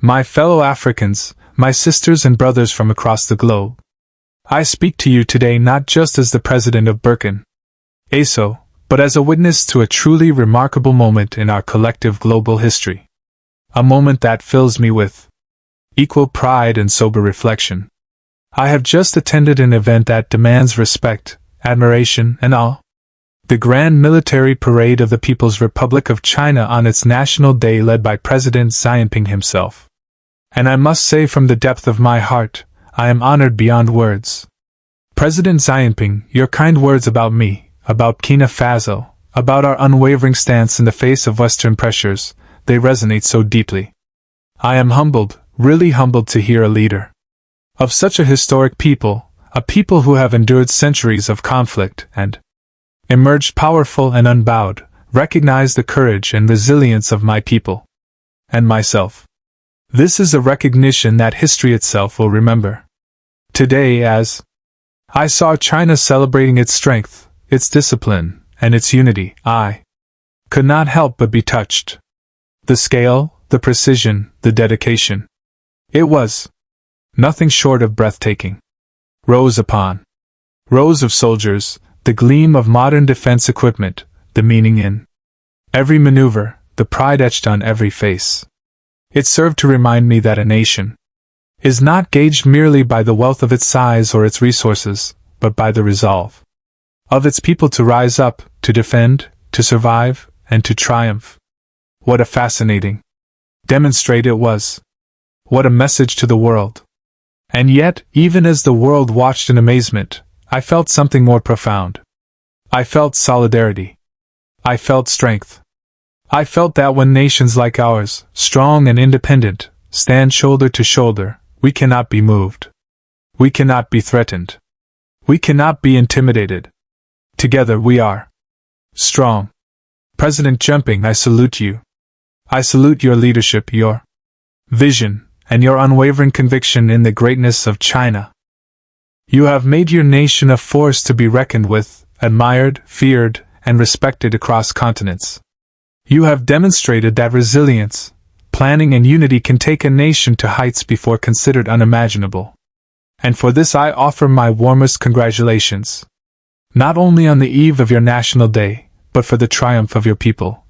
My fellow Africans, my sisters and brothers from across the globe. I speak to you today not just as the president of Burkina Faso, but as a witness to a truly remarkable moment in our collective global history. A moment that fills me with equal pride and sober reflection. I have just attended an event that demands respect, admiration, and awe. The Grand Military Parade of the People's Republic of China on its National Day led by President Xi Jinping himself. And I must say from the depth of my heart, I am honored beyond words. President Xi Jinping, your kind words about me, about Burkina Faso, about our unwavering stance in the face of Western pressures, they resonate so deeply. I am humbled, really humbled to hear a leader of such a historic people, a people who have endured centuries of conflict and emerged powerful and unbowed, recognize the courage and resilience of my people and myself. This is a recognition that history itself will remember. Today, as I saw China celebrating its strength, its discipline, and its unity, I could not help but be touched. The scale, the precision, the dedication. It was nothing short of breathtaking. Rows upon rows of soldiers, the gleam of modern defense equipment, the meaning in every maneuver, the pride etched on every face. It served to remind me that a nation is not gauged merely by the wealth of its size or its resources, but by the resolve of its people to rise up, to defend, to survive, and to triumph. What a fascinating demonstrate it was. What a message to the world. And yet, even as the world watched in amazement, I felt something more profound. I felt solidarity. I felt strength. I felt that when nations like ours, strong and independent, stand shoulder to shoulder, we cannot be moved. We cannot be threatened. We cannot be intimidated. Together we are strong. President Xi Jinping, I salute you. I salute your leadership, your vision, and your unwavering conviction in the greatness of China. You have made your nation a force to be reckoned with, admired, feared, and respected across continents. You have demonstrated that resilience, planning, and unity can take a nation to heights before considered unimaginable. And for this I offer my warmest congratulations. Not only on the eve of your National Day, but for the triumph of your people.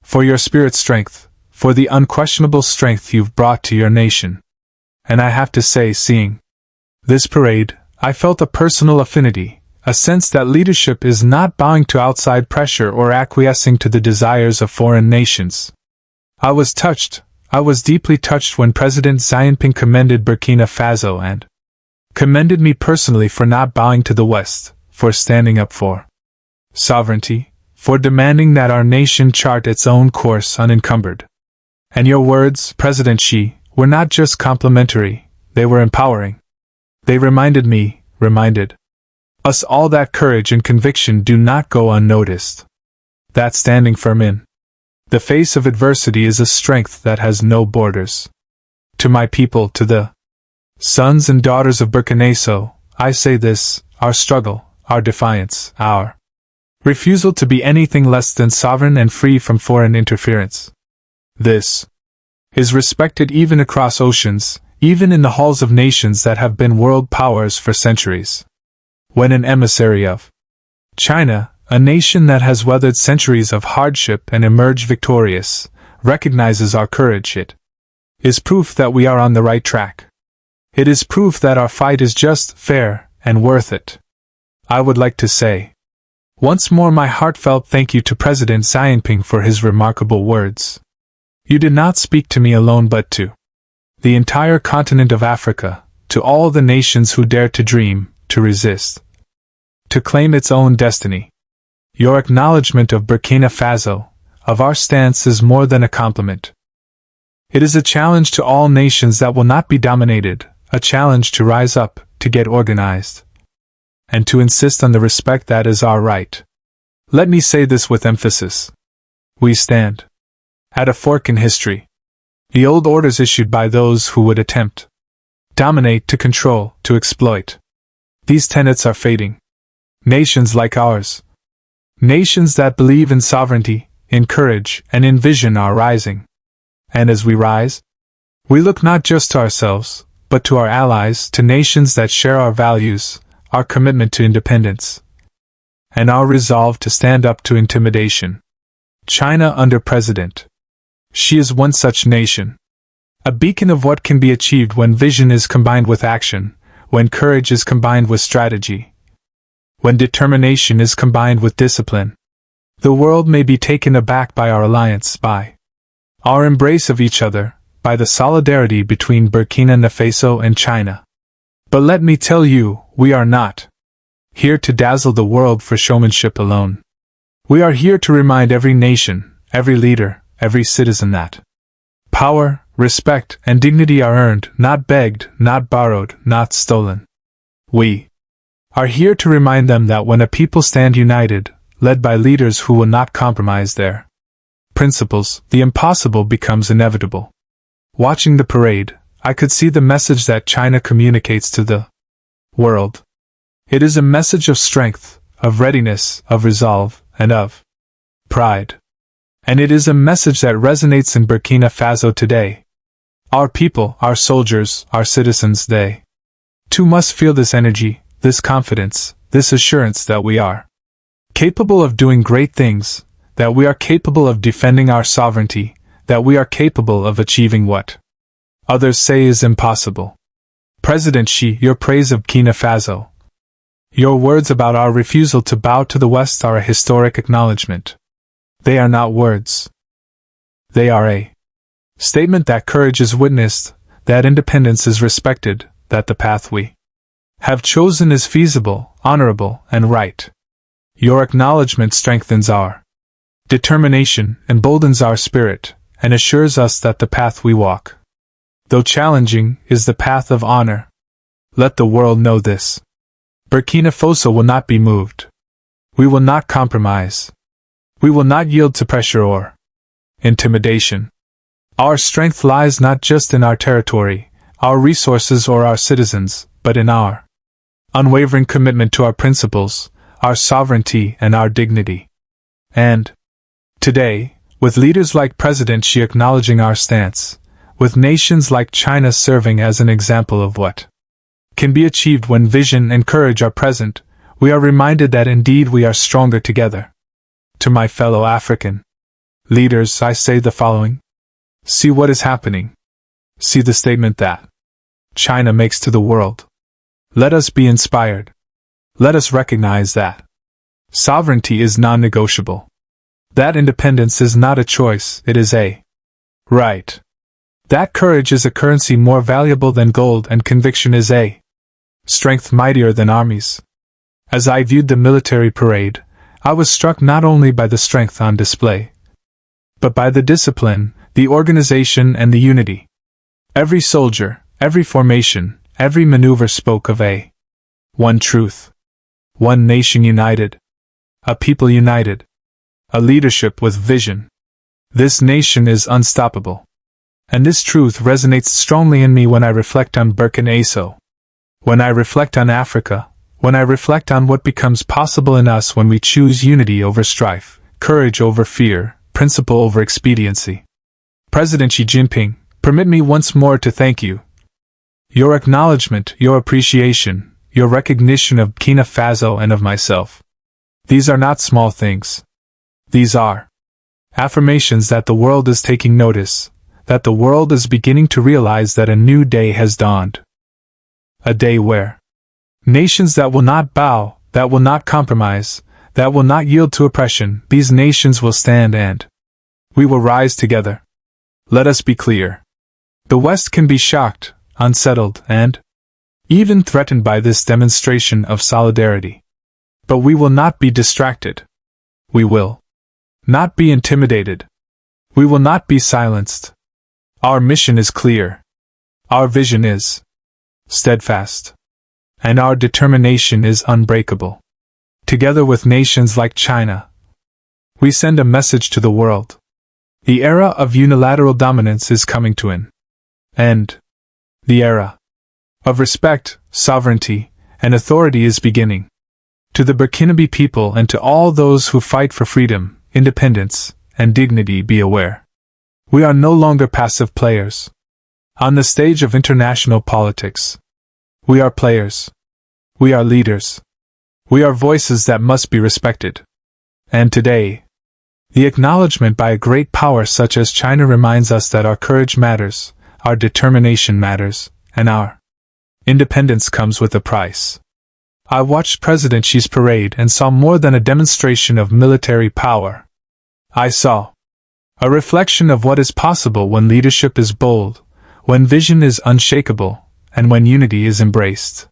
For your spirit strength, for the unquestionable strength you've brought to your nation. And I have to say, seeing this parade, I felt a personal affinity, a sense that leadership is not bowing to outside pressure or acquiescing to the desires of foreign nations. I was deeply touched when President Xi Jinping commended Burkina Faso and commended me personally for not bowing to the West, for standing up for sovereignty, for demanding that our nation chart its own course unencumbered. And your words, President Xi, were not just complimentary, they were empowering. They reminded us all that courage and conviction do not go unnoticed. That standing firm in the face of adversity is a strength that has no borders. To my people, to the sons and daughters of Burkina Faso, I say this: our struggle, our defiance, our refusal to be anything less than sovereign and free from foreign interference. This is respected even across oceans, even in the halls of nations that have been world powers for centuries. When an emissary of China, a nation that has weathered centuries of hardship and emerged victorious, recognizes our courage, it is proof that we are on the right track. It is proof that our fight is just, fair, and worth it. I would like to say once more my heartfelt thank you to President Xi Jinping for his remarkable words. You did not speak to me alone but to the entire continent of Africa, to all the nations who dare to dream, to resist, to claim its own destiny. Your acknowledgement of Burkina Faso, of our stance, is more than a compliment. It is a challenge to all nations that will not be dominated, a challenge to rise up, to get organized, and to insist on the respect that is our right. Let me say this with emphasis. We stand at a fork in history. The old orders issued by those who would attempt dominate, to control, to exploit. These tenets are fading. Nations like ours, nations that believe in sovereignty, in courage, and in vision, are rising. And as we rise, We look not just to ourselves, but to our allies, to nations that share our values, our commitment to independence, and our resolve to stand up to intimidation. China under President Xi is one such nation. A beacon of what can be achieved when vision is combined with action, when courage is combined with strategy, when determination is combined with discipline. The world may be taken aback by our alliance, by our embrace of each other, by the solidarity between Burkina Faso and China. But let me tell you, we are not here to dazzle the world for showmanship alone. We are here to remind every nation, every leader, every citizen that power, respect, and dignity are earned, not begged, not borrowed, not stolen. We are here to remind them that when a people stand united, led by leaders who will not compromise their principles, the impossible becomes inevitable. Watching the parade, I could see the message that China communicates to the world. It is a message of strength, of readiness, of resolve, and of pride. And it is a message that resonates in Burkina Faso today. Our people, our soldiers, our citizens, they too must feel this energy, this confidence, this assurance that we are capable of doing great things, that we are capable of defending our sovereignty, that we are capable of achieving what others say is impossible. President Xi, your praise of Burkina Faso, your words about our refusal to bow to the West are a historic acknowledgement. They are not words. They are a statement that courage is witnessed, that independence is respected, that the path we have chosen is feasible, honorable, and right. Your acknowledgement strengthens our determination, emboldens our spirit, and assures us that the path we walk, though challenging, is the path of honor. Let the world know this. Burkina Faso will not be moved. We will not compromise. We will not yield to pressure or intimidation. Our strength lies not just in our territory, our resources, or our citizens, but in our unwavering commitment to our principles, our sovereignty, and our dignity. And today, with leaders like President Xi acknowledging our stance, with nations like China serving as an example of what can be achieved when vision and courage are present, we are reminded that indeed we are stronger together. To my fellow African leaders, I say the following. See what is happening. See the statement that China makes to the world. Let us be inspired. Let us recognize that sovereignty is non-negotiable. That independence is not a choice, it is a right. That courage is a currency more valuable than gold, and conviction is a strength mightier than armies. As I viewed the military parade, I was struck not only by the strength on display, but by the discipline, the organization, and the unity. Every soldier, every formation, every maneuver spoke of a one truth, one nation united, a people united, a leadership with vision. This nation is unstoppable. And this truth resonates strongly in me when I reflect on Burkina Faso, when I reflect on Africa, when I reflect on what becomes possible in us when we choose unity over strife, courage over fear, principle over expediency. President Xi Jinping, permit me once more to thank you. Your acknowledgement, your appreciation, your recognition of Burkina Faso and of myself. These are not small things. These are affirmations that the world is taking notice, that the world is beginning to realize that a new day has dawned. A day where nations that will not bow, that will not compromise, that will not yield to oppression, these nations will stand and we will rise together. Let us be clear. The West can be shocked, unsettled, and even threatened by this demonstration of solidarity. But we will not be distracted. We will not be intimidated. We will not be silenced. Our mission is clear. Our vision is steadfast. And our determination is unbreakable. Together with nations like China, we send a message to the world. The era of unilateral dominance is coming to an end. The era of respect, sovereignty, and authority is beginning. To the Burkinabe people and to all those who fight for freedom, independence, and dignity, be aware. We are no longer passive players. On the stage of international politics, we are players. We are leaders. We are voices that must be respected. And today, the acknowledgement by a great power such as China reminds us that our courage matters, our determination matters, and our independence comes with a price. I watched President Xi's parade and saw more than a demonstration of military power. I saw a reflection of what is possible when leadership is bold, when vision is unshakable, and when unity is embraced.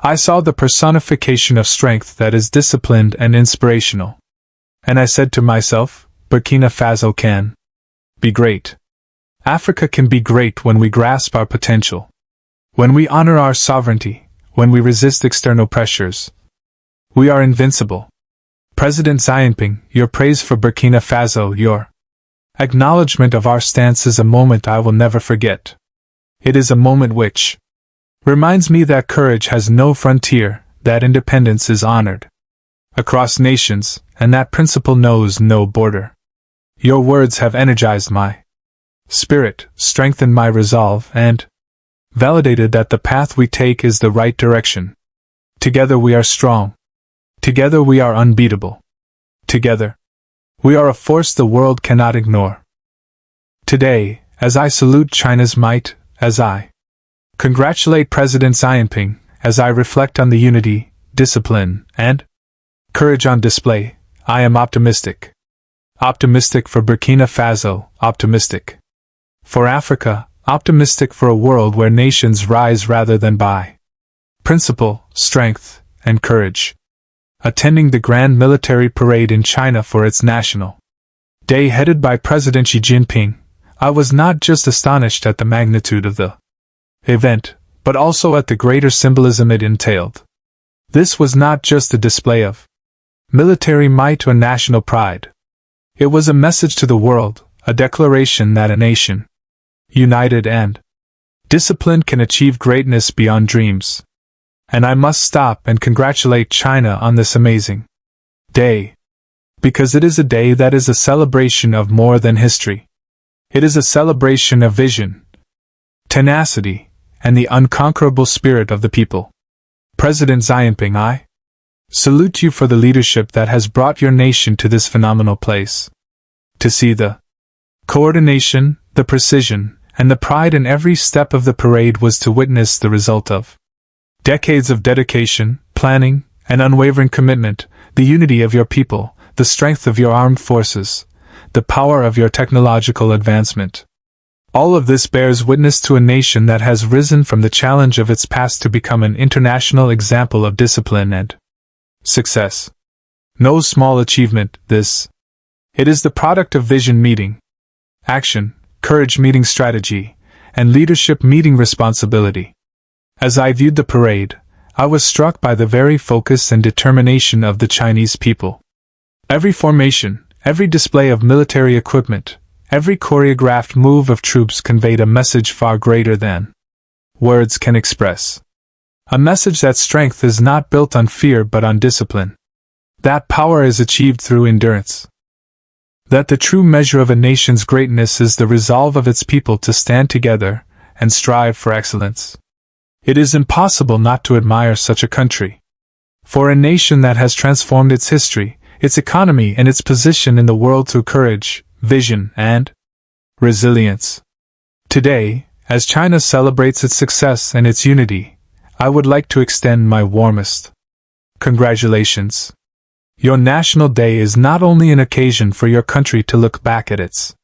I saw the personification of strength that is disciplined and inspirational. And I said to myself, Burkina Faso can be great. Africa can be great when we grasp our potential. When we honor our sovereignty, when we resist external pressures. We are invincible. President Xi Jinping, your praise for Burkina Faso, your acknowledgement of our stance is a moment I will never forget. It is a moment which reminds me that courage has no frontier, that independence is honored across nations, and that principle knows no border. Your words have energized my spirit, strengthened my resolve, and validated that the path we take is the right direction. Together we are strong. Together we are unbeatable. Together, we are a force the world cannot ignore. Today, as I salute China's might, as I congratulate President Xi Jinping, as I reflect on the unity, discipline, and courage on display, I am optimistic. Optimistic for Burkina Faso, optimistic for Africa, optimistic for a world where nations rise rather than by principle, strength, and courage. Attending the grand military parade in China for its National Day headed by President Xi Jinping, I was not just astonished at the magnitude of the event, but also at the greater symbolism it entailed. This was not just a display of military might or national pride. It was a message to the world, a declaration that a nation united and disciplined can achieve greatness beyond dreams. And I must stop and congratulate China on this amazing day. Because it is a day that is a celebration of more than history. It is a celebration of vision, tenacity, and the unconquerable spirit of the people. President Xi Jinping, I salute you for the leadership that has brought your nation to this phenomenal place. To see the coordination, the precision, and the pride in every step of the parade was to witness the result of decades of dedication, planning, and unwavering commitment, the unity of your people, the strength of your armed forces, the power of your technological advancement. All of this bears witness to a nation that has risen from the challenge of its past to become an international example of discipline and success. No small achievement, this. It is the product of vision meeting action, courage meeting strategy, and leadership meeting responsibility. As I viewed the parade, I was struck by the very focus and determination of the Chinese people. Every formation, every display of military equipment, every choreographed move of troops conveyed a message far greater than words can express. A message that strength is not built on fear but on discipline. That power is achieved through endurance. That the true measure of a nation's greatness is the resolve of its people to stand together and strive for excellence. It is impossible not to admire such a country. For a nation that has transformed its history, its economy, and its position in the world through courage, vision, and resilience. Today, as China celebrates its success and its unity, I would like to extend my warmest congratulations. Your National Day is not only an occasion for your country to look back at its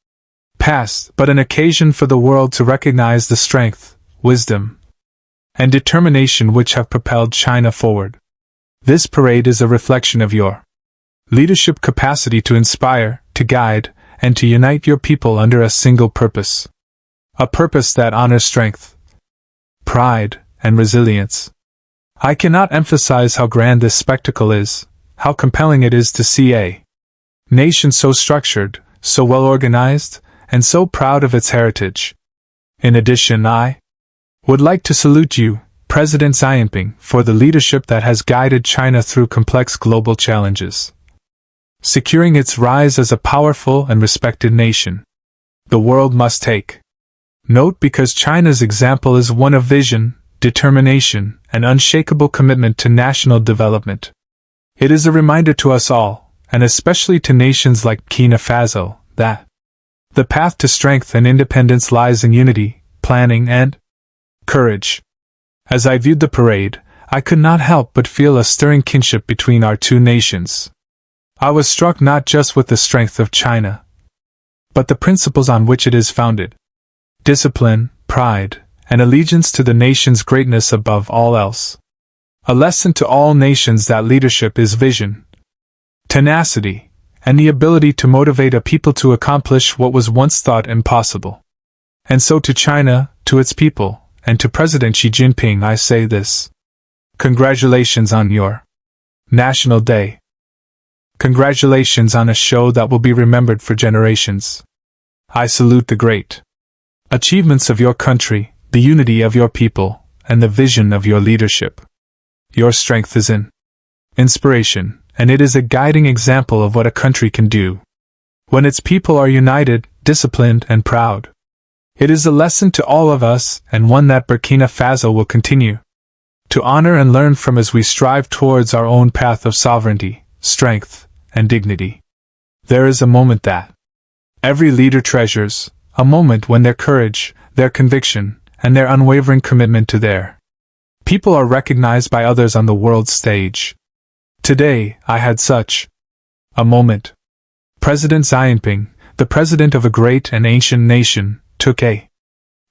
past, but an occasion for the world to recognize the strength, wisdom, and determination which have propelled China forward. This parade is a reflection of your leadership capacity to inspire, to guide, and to unite your people under a single purpose. A purpose that honors strength, pride, and resilience. I cannot emphasize how grand this spectacle is, how compelling it is to see a nation so structured, so well organized, and so proud of its heritage. In addition, I would like to salute you, President Xi Jinping, for the leadership that has guided China through complex global challenges, securing its rise as a powerful and respected nation. The world must take Note, because China's example is one of vision, determination, and unshakable commitment to national development. It is a reminder to us all, and especially to nations like Burkina Faso, that the path to strength and independence lies in unity, planning, and courage. As I viewed the parade, I could not help but feel a stirring kinship between our two nations. I was struck not just with the strength of China, but the principles on which it is founded: discipline, pride, and allegiance to the nation's greatness above all else. A lesson to all nations that leadership is vision, tenacity, and the ability to motivate a people to accomplish what was once thought impossible. And so to China, to its people, and to President Xi Jinping I say this: congratulations on your National Day. Congratulations on a show that will be remembered for generations. I salute the great achievements of your country, the unity of your people, and the vision of your leadership. Your strength is in inspiration, and it is a guiding example of what a country can do when its people are united, disciplined, and proud. It is a lesson to all of us, and one that Burkina Faso will continue to honor and learn from as we strive towards our own path of sovereignty, strength, and dignity. There is a moment that every leader treasures, a moment when their courage, their conviction, and their unwavering commitment to their people are recognized by others on the world stage. Today, I had such a moment. President Xi Jinping, the president of a great and ancient nation, took a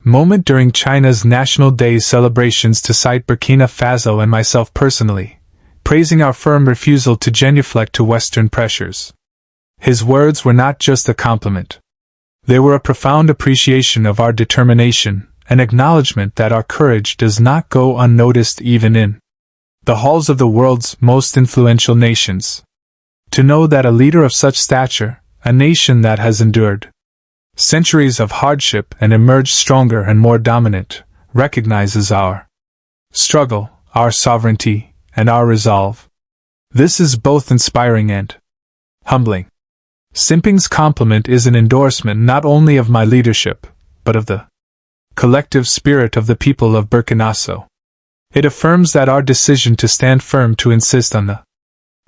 moment during China's National Day celebrations to cite Burkina Faso and myself personally, praising our firm refusal to genuflect to Western pressures. His words were not just a compliment. They were a profound appreciation of our determination, an acknowledgement that our courage does not go unnoticed even in the halls of the world's most influential nations. To know that a leader of such stature, a nation that has endured centuries of hardship and emerged stronger and more dominant, recognizes our struggle, our sovereignty, and our resolve. This is both inspiring and humbling. Xi Jinping's compliment is an endorsement not only of my leadership, but of the collective spirit of the people of Burkina Faso. It affirms that our decision to stand firm to insist on the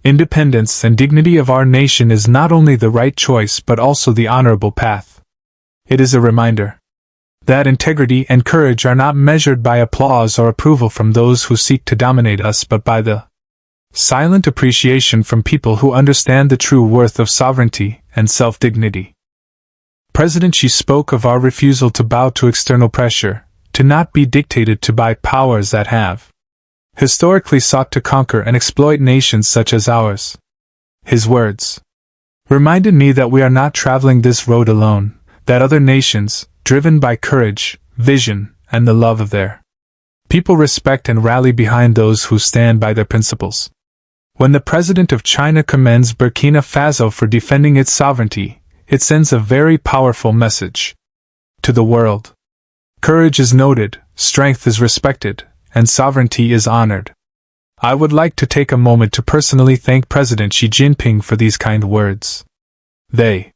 independence and dignity of our nation is not only the right choice but also the honorable path. It is a reminder that integrity and courage are not measured by applause or approval from those who seek to dominate us but by the silent appreciation from people who understand the true worth of sovereignty and self-dignity. President Xi spoke of our refusal to bow to external pressure, to not be dictated to by powers that have historically sought to conquer and exploit nations such as ours. His words reminded me that we are not traveling this road alone, that other nations, driven by courage, vision, and the love of their people, respect and rally behind those who stand by their principles. When the President of China commends Burkina Faso for defending its sovereignty, it sends a very powerful message to the world. Courage is noted, strength is respected, and sovereignty is honored. I would like to take a moment to personally thank President Xi Jinping for these kind words. They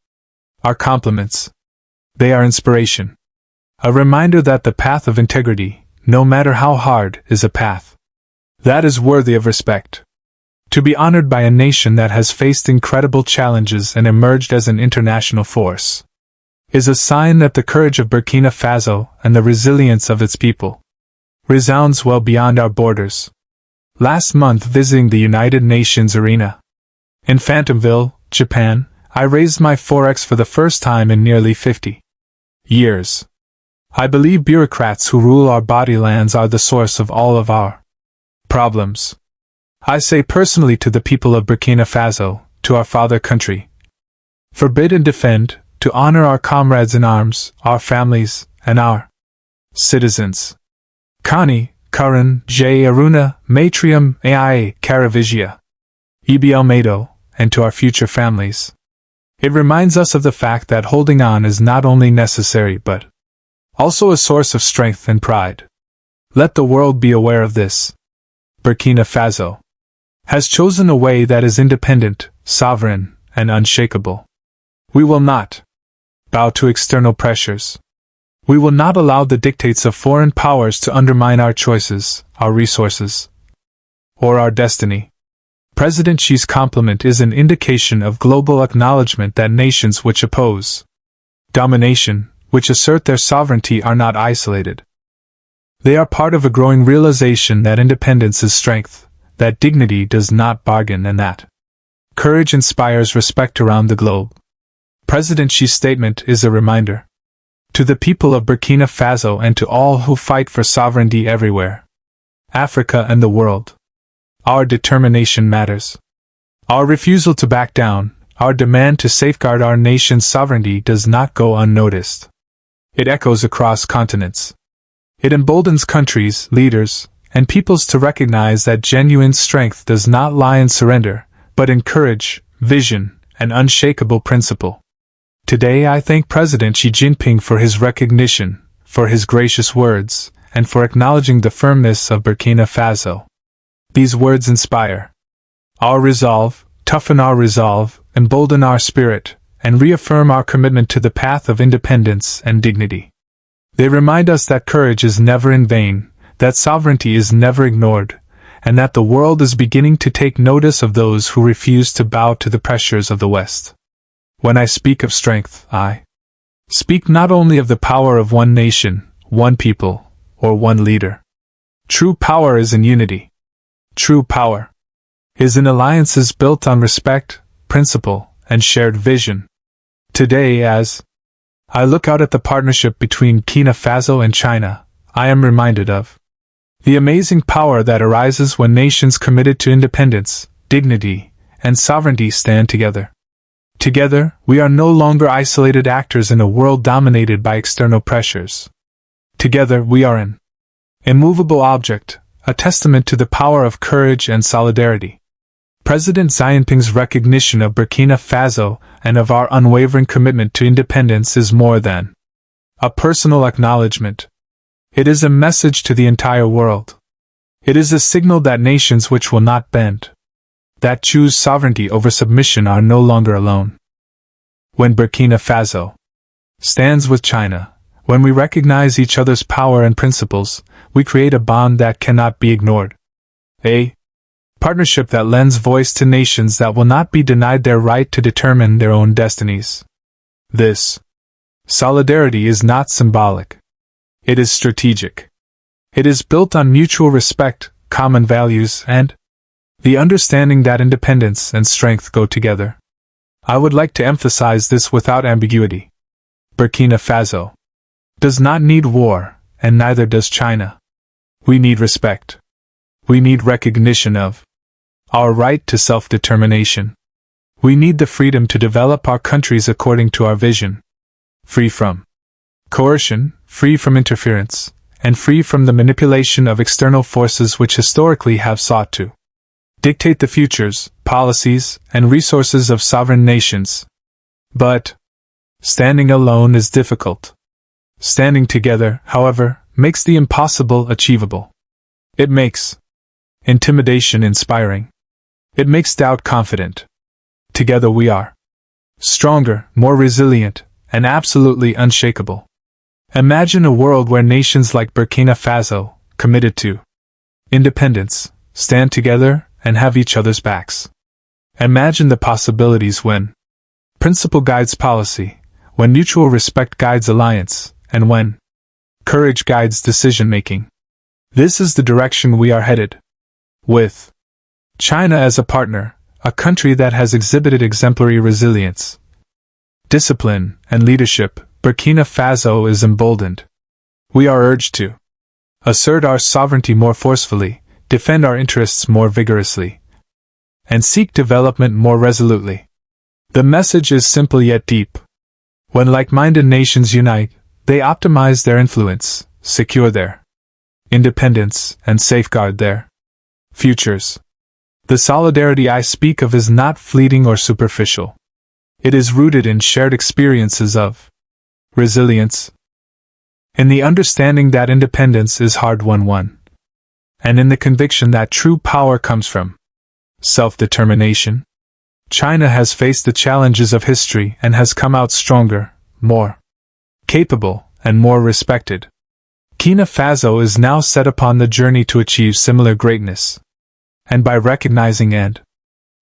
are compliments. They are inspiration. A reminder that the path of integrity, no matter how hard, is a path that is worthy of respect. To be honored by a nation that has faced incredible challenges and emerged as an international force is a sign that the courage of Burkina Faso and the resilience of its people resounds well beyond our borders. Last month, visiting the United Nations arena in Phantomville, Japan, I raised my forex for the first time in nearly 50 years. I believe bureaucrats who rule our bodylands are the source of all of our problems. I say personally to the people of Burkina Faso, to our father country, forbid and defend, to honor our comrades in arms, our families, and our citizens. Kani, Karan, J. Aruna, Matrium, Ai, Caraviglia, Ebl Mato, and to our future families. It reminds us of the fact that holding on is not only necessary but also a source of strength and pride. Let the world be aware of this. Burkina Faso has chosen a way that is independent, sovereign, and unshakable. We will not bow to external pressures. We will not allow the dictates of foreign powers to undermine our choices, our resources, or our destiny. President Xi's compliment is an indication of global acknowledgement that nations which oppose domination, which assert their sovereignty, are not isolated. They are part of a growing realization that independence is strength, that dignity does not bargain, and that courage inspires respect around the globe. President Xi's statement is a reminder to the people of Burkina Faso and to all who fight for sovereignty everywhere, Africa and the world. Our determination matters. Our refusal to back down, our demand to safeguard our nation's sovereignty does not go unnoticed. It echoes across continents. It emboldens countries, leaders, and peoples to recognize that genuine strength does not lie in surrender, but in courage, vision, and unshakable principle. Today I thank President Xi Jinping for his recognition, for his gracious words, and for acknowledging the firmness of Burkina Faso. These words inspire our resolve, toughen our resolve, embolden our spirit, and reaffirm our commitment to the path of independence and dignity. They remind us that courage is never in vain, that sovereignty is never ignored, and that the world is beginning to take notice of those who refuse to bow to the pressures of the West. When I speak of strength, I speak not only of the power of one nation, one people, or one leader. True power is in unity. True power is in alliances built on respect, principle, and shared vision. Today, as I look out at the partnership between Burkina Faso and China, I am reminded of the amazing power that arises when nations committed to independence, dignity, and sovereignty stand together. Together, we are no longer isolated actors in a world dominated by external pressures. Together, we are an immovable object, a testament to the power of courage and solidarity. President Xi Jinping's recognition of Burkina Faso and of our unwavering commitment to independence is more than a personal acknowledgement. It is a message to the entire world. It is a signal that nations which will not bend, that choose sovereignty over submission, are no longer alone. When Burkina Faso stands with China, when we recognize each other's power and principles, we create a bond that cannot be ignored. A partnership that lends voice to nations that will not be denied their right to determine their own destinies. This solidarity is not symbolic. It is strategic. It is built on mutual respect, common values, and the understanding that independence and strength go together. I would like to emphasize this without ambiguity. Burkina Faso does not need war, and neither does China. We need respect. We need recognition of our right to self-determination. We need the freedom to develop our countries according to our vision. Free from coercion, free from interference, and free from the manipulation of external forces which historically have sought to dictate the futures, policies, and resources of sovereign nations. But standing alone is difficult. Standing together, however, makes the impossible achievable. It makes intimidation inspiring. It makes doubt confident. Together we are stronger, more resilient, and absolutely unshakable. Imagine a world where nations like Burkina Faso, committed to independence, stand together and have each other's backs. Imagine the possibilities when principle guides policy, when mutual respect guides alliance, and when courage guides decision-making. This is the direction we are headed. With China as a partner, a country that has exhibited exemplary resilience, discipline, and leadership, Burkina Faso is emboldened. We are urged to assert our sovereignty more forcefully, defend our interests more vigorously, and seek development more resolutely. The message is simple yet deep. When like-minded nations unite, they optimize their influence, secure their independence, and safeguard their futures. The solidarity I speak of is not fleeting or superficial. It is rooted in shared experiences of resilience, in the understanding that independence is hard-won, and in the conviction that true power comes from self-determination. China has faced the challenges of history and has come out stronger, more capable, and more respected. Burkina Faso is now set upon the journey to achieve similar greatness. And by recognizing and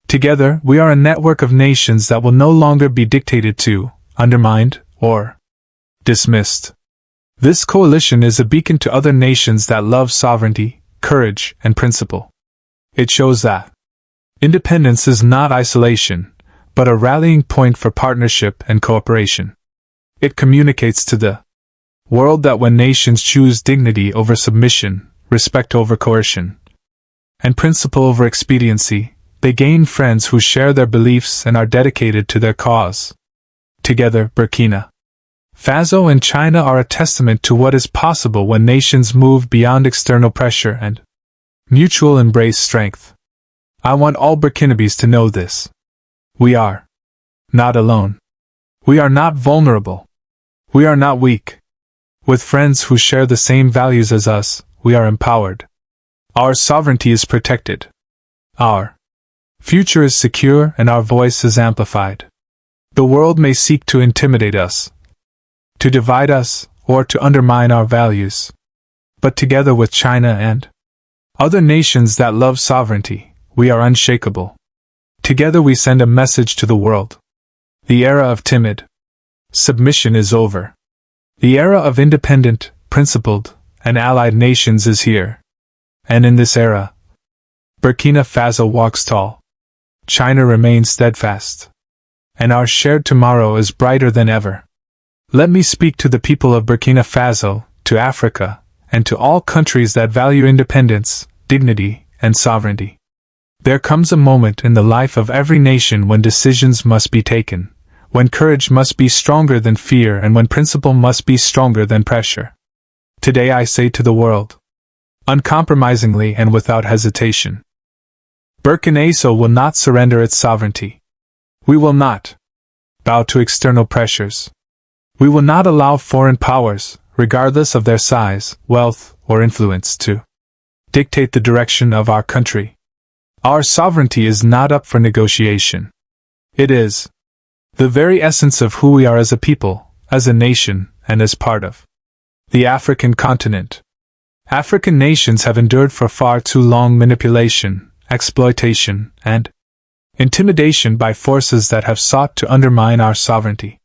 together, we are a network of nations that will no longer be dictated to, undermined, or dismissed. This coalition is a beacon to other nations that love sovereignty, courage, and principle. It shows that independence is not isolation, but a rallying point for partnership and cooperation. It communicates to the world that when nations choose dignity over submission, respect over coercion, and principle over expediency, they gain friends who share their beliefs and are dedicated to their cause. Together, Burkina Faso and China are a testament to what is possible when nations move beyond external pressure and mutual embrace strength. I want all Burkinabes to know this. We are not alone. We are not vulnerable. We are not weak. With friends who share the same values as us, we are empowered. Our sovereignty is protected. Our future is secure and our voice is amplified. The world may seek to intimidate us, to divide us, or to undermine our values. But together with China and other nations that love sovereignty, we are unshakable. Together we send a message to the world. The era of timid submission is over. The era of independent, principled, and allied nations is here. And in this era, Burkina Faso walks tall. China remains steadfast. And our shared tomorrow is brighter than ever. Let me speak to the people of Burkina Faso, to Africa, and to all countries that value independence, dignity, and sovereignty. There comes a moment in the life of every nation when decisions must be taken, when courage must be stronger than fear and when principle must be stronger than pressure. Today I say to the world, uncompromisingly and without hesitation, Burkina Faso will not surrender its sovereignty. We will not bow to external pressures. We will not allow foreign powers, regardless of their size, wealth, or influence, to dictate the direction of our country. Our sovereignty is not up for negotiation. It is the very essence of who we are as a people, as a nation, and as part of the African continent. African nations have endured for far too long manipulation, exploitation, and intimidation by forces that have sought to undermine our sovereignty.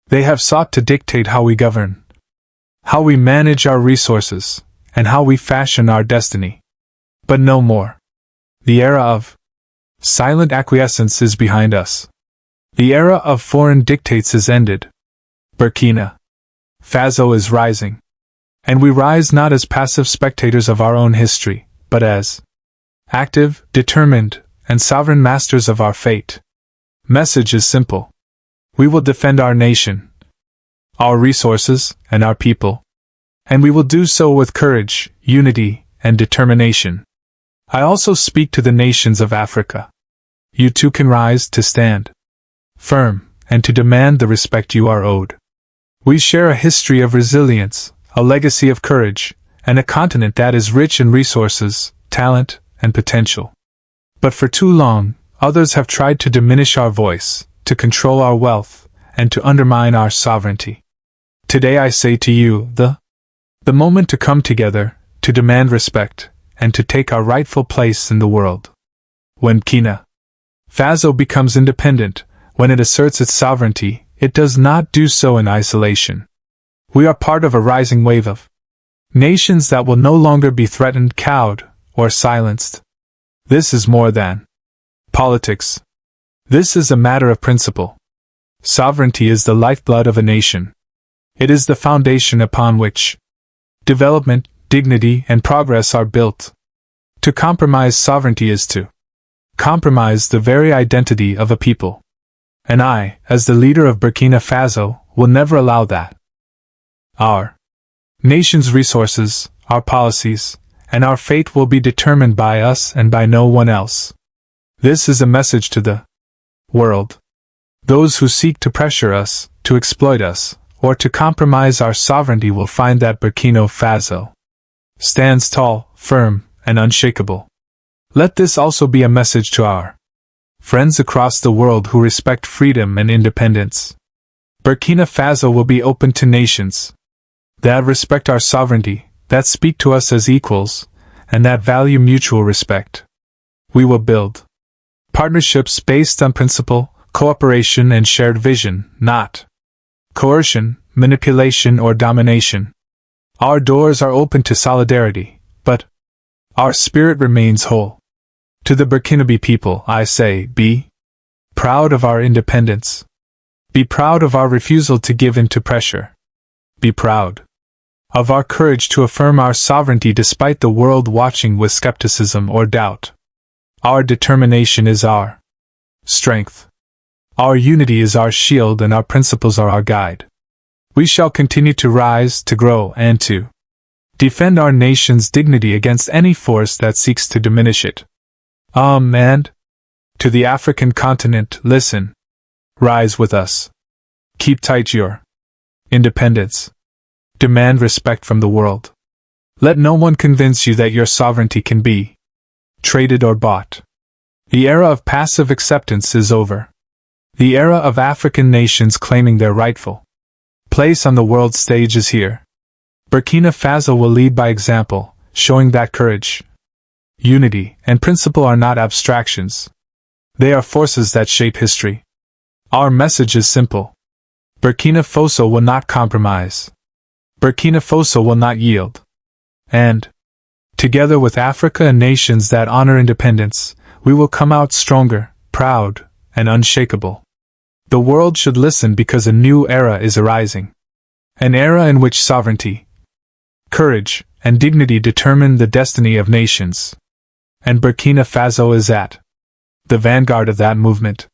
They have sought to dictate how we govern, how we manage our resources, and how we fashion our destiny. But no more. The era of silent acquiescence is behind us. The era of foreign dictates is ended. Burkina Faso is rising. And we rise not as passive spectators of our own history, but as active, determined, and sovereign masters of our fate. Message is simple. We will defend our nation, our resources, and our people. And we will do so with courage, unity, and determination. I also speak to the nations of Africa. You too can rise to stand firm and to demand the respect you are owed. We share a history of resilience, a legacy of courage, and a continent that is rich in resources, talent, and potential. But for too long, others have tried to diminish our voice, to control our wealth, and to undermine our sovereignty. Today I say to you, the moment to come together, to demand respect, and to take our rightful place in the world. When Burkina Faso becomes independent, when it asserts its sovereignty, it does not do so in isolation. We are part of a rising wave of nations that will no longer be threatened, cowed, or silenced. This is more than politics. This is a matter of principle. Sovereignty is the lifeblood of a nation. It is the foundation upon which development, dignity, and progress are built. To compromise sovereignty is to compromise the very identity of a people. And I, as the leader of Burkina Faso, will never allow that. Our nation's resources, our policies, and our fate will be determined by us and by no one else. This is a message to the world. Those who seek to pressure us, to exploit us, or to compromise our sovereignty will find that Burkina Faso stands tall, firm, and unshakable. Let this also be a message to our friends across the world who respect freedom and independence. Burkina Faso will be open to nations. that respect our sovereignty, that speak to us as equals, and that value mutual respect. We will build partnerships based on principle, cooperation, and shared vision, not coercion, manipulation, or domination. Our doors are open to solidarity, but our spirit remains whole. To the Burkinabe people, I say, be proud of our independence. Be proud of our refusal to give in to pressure. Be proud of our courage to affirm our sovereignty despite the world watching with skepticism or doubt. Our determination is our strength. Our unity is our shield, and our principles are our guide. We shall continue to rise, to grow, and to defend our nation's dignity against any force that seeks to diminish it. And to the African continent, listen. Rise with us. Keep tight your independence. Demand respect from the world. Let no one convince you that your sovereignty can be traded or bought. The era of passive acceptance is over. The era of African nations claiming their rightful place on the world stage is here. Burkina Faso will lead by example, showing that courage, unity, and principle are not abstractions. They are forces that shape history. Our message is simple. Burkina Faso will not compromise. Burkina Faso will not yield. And, together with Africa and nations that honor independence, we will come out stronger, proud, and unshakable. The world should listen because a new era is arising. An era in which sovereignty, courage, and dignity determine the destiny of nations. And Burkina Faso is at the vanguard of that movement.